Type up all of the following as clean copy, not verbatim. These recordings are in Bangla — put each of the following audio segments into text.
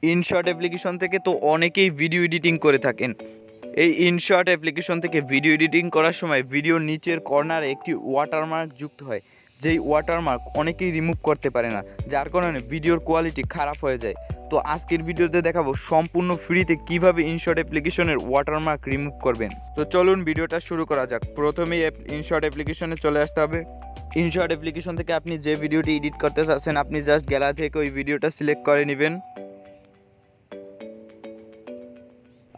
ইনশট অ্যাপ্লিকেশন থেকে তো অনেকেই ভিডিও এডিটিং করে থাকেন। এই ইনশট অ্যাপ্লিকেশন থেকে ভিডিও এডিটিং করার সময় ভিডিওর নিচের কর্নারে একটি ওয়াটারমার্ক যুক্ত হয়, যেই ওয়াটারমার্ক অনেকেই রিমুভ করতে পারে না, যার কারণে ভিডিওর কোয়ালিটি খারাপ হয়ে যায়। তো আজকের ভিডিওতে দেখাবো সম্পূর্ণ ফ্রিতে কিভাবে ইনশট অ্যাপ্লিকেশনের ওয়াটারমার্ক রিমুভ করবেন। তো চলুন ভিডিওটা শুরু করা যাক। প্রথমেই ইনশট অ্যাপ্লিকেশনে চলে আসতে হবে। ইনশট অ্যাপ্লিকেশন থেকে আপনি যে ভিডিওটি এডিট করতে চাচ্ছেন আপনি জাস্ট গ্যালারি থেকে ওই ভিডিওটা সিলেক্ট করে নেবেন।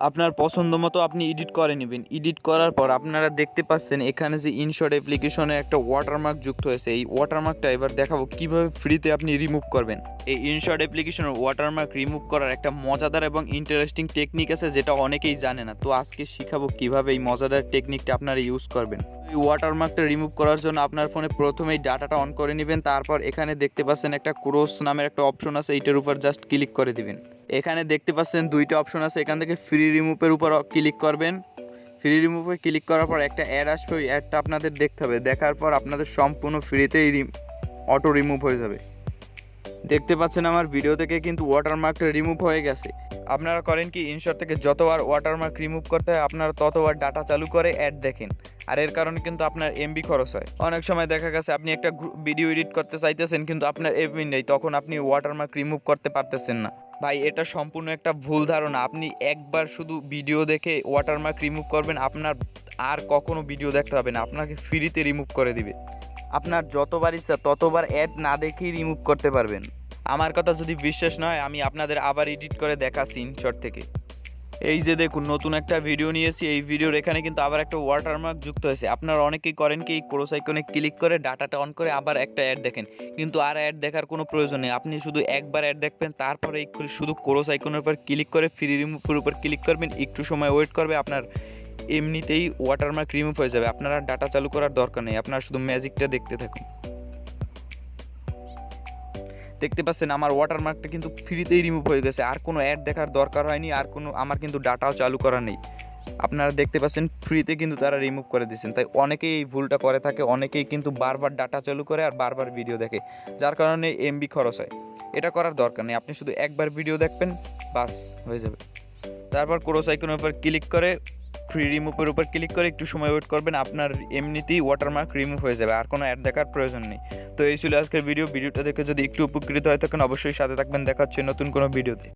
আপনার পছন্দ মতো আপনি এডিট করে নেবেন। এডিট করার পর আপনারা দেখতে পাচ্ছেন এখানে যে ইনশট অ্যাপ্লিকেশনে একটা ওয়াটারমার্ক যুক্ত হয়েছে। এই ওয়াটারমার্কটা এবার দেখাবো কিভাবে ফ্রিতে আপনি রিমুভ করবেন। এই ইনশট অ্যাপ্লিকেশনের ওয়াটারমার্ক রিমুভ করার একটা মজাদার এবং ইন্টারেস্টিং টেকনিক আছে, যেটা অনেকেই জানে না। তো আজকে শিখাবো কিভাবে এই মজাদার টেকনিকটা আপনারা ইউজ করবেন। এই ওয়াটারমার্কটা রিমুভ করার জন্য আপনার ফোনে প্রথমেই ডাটাটা অন করে নেবেন। তারপর এখানে দেখতে পাচ্ছেন একটা ক্রস নামের একটা অপশন আছে, এইটার উপর জাস্ট ক্লিক করে দিবেন। এখানে দেখতে পাচ্ছেন দুইটা অপশন আছে, এখান থেকে ফ্রি রিমুভের উপর ক্লিক করবেন। ফ্রি রিমুভে ক্লিক করার পর একটা অ্যাড আসবে, ওই অ্যাডটা আপনাদের দেখতে হবে। দেখার পর আপনাদের সম্পূর্ণ ফ্রিতেই অটো রিমুভ হয়ে যাবে। দেখতে পাচ্ছেন আমার ভিডিও থেকে কিন্তু ওয়াটারমার্কটা রিমুভ হয়ে গেছে। আপনারা করেন কি, ইনশট থেকে যতবার ওয়াটারমার্ক রিমুভ করতে হয় আপনারা ততবার ডাটা চালু করে অ্যাড দেখেন, আর এর কারণে কিন্তু আপনার এমবি খরচ হয়। অনেক সময় দেখা গেছে আপনি একটা ভিডিও এডিট করতে চাইতেছেন কিন্তু আপনার এমবি নেই, তখন আপনি ওয়াটারমার্ক রিমুভ করতে পারতেছেন না। ভাই, এটা সম্পূর্ণ একটা ভুল ধারণা। আপনি একবার শুধু ভিডিও দেখে ওয়াটারমার্ক রিমুভ করবেন, আপনার আর কখনো ভিডিও দেখতে হবে না, আপনাকে ফ্রিতে রিমুভ করে দিবে। আপনার যতবার ইচ্ছা ততবার অ্যাড না দেখেই রিমুভ করতে পারবেন। আমার কথা যদি বিশ্বাস নয় আমি আপনাদের আবার এডিট করে দেখাচ্ছি ইনশট থেকে। এই যে দেখুন, নতুন একটা ভিডিও নিয়েছি। এই ভিডিওর এখানে কিন্তু আবার একটা ওয়াটারমার্ক যুক্ত হয়েছে। আপনারা অনেকেই করেন কি, এই ক্রস আইকনে ক্লিক করে ডাটাটা অন করে আবার একটা অ্যাড দেখেন, কিন্তু আর অ্যাড দেখার কোনো প্রয়োজন নেই। আপনি শুধু একবার অ্যাড দেখবেন, তারপরে শুধু ক্রস আইকনের উপর ক্লিক করে ফ্রি রিমুভের উপর ক্লিক করবেন। একটু সময় ওয়েট করবে, আপনার এমনিতেই ওয়াটারমার্ক রিমুভ হয়ে যাবে। আপনারা ডাটা চালু করার দরকার নেই, আপনারা শুধু ম্যাজিকটা দেখতে থাকুন। দেখতে পাচ্ছেন আমার ওয়াটারমার্কটা কিন্তু ফ্রিতেই রিমুভ হয়ে গেছে, আর কোনো অ্যাড দেখার দরকার হয়নি, আর কোনো আমার কিন্তু ডাটাও চালু করা নেই। আপনারা দেখতে পাচ্ছেন ফ্রিতে কিন্তু তারা রিমুভ করে দিয়েছেন। তাই অনেকেই এই ভুলটা করে থাকে, অনেকেই কিন্তু বারবার ডাটা চালু করে আর বারবার ভিডিও দেখে, যার কারণে এমবি খরচ হয়। এটা করার দরকার নেই, আপনি শুধু একবার ভিডিও দেখবেন, বাস হয়ে যাবে। তারপর ক্রস আইকনের উপর ক্লিক করে ফ্রি রিমুভের উপর ক্লিক করে একটু সময় ওয়েট করবেন, আপনার এমনিতেই ওয়াটারমার্ক রিমুভ হয়ে যাবে, আর কোনো অ্যাড দেখার প্রয়োজন নেই। তো এই ছিল আজকের ভিডিওটা দেখে যদি একটু উপকৃত হয়ে থাকেন অবশ্যই সাথে থাকবেন। দেখা হচ্ছে নতুন কোনো ভিডিওতে।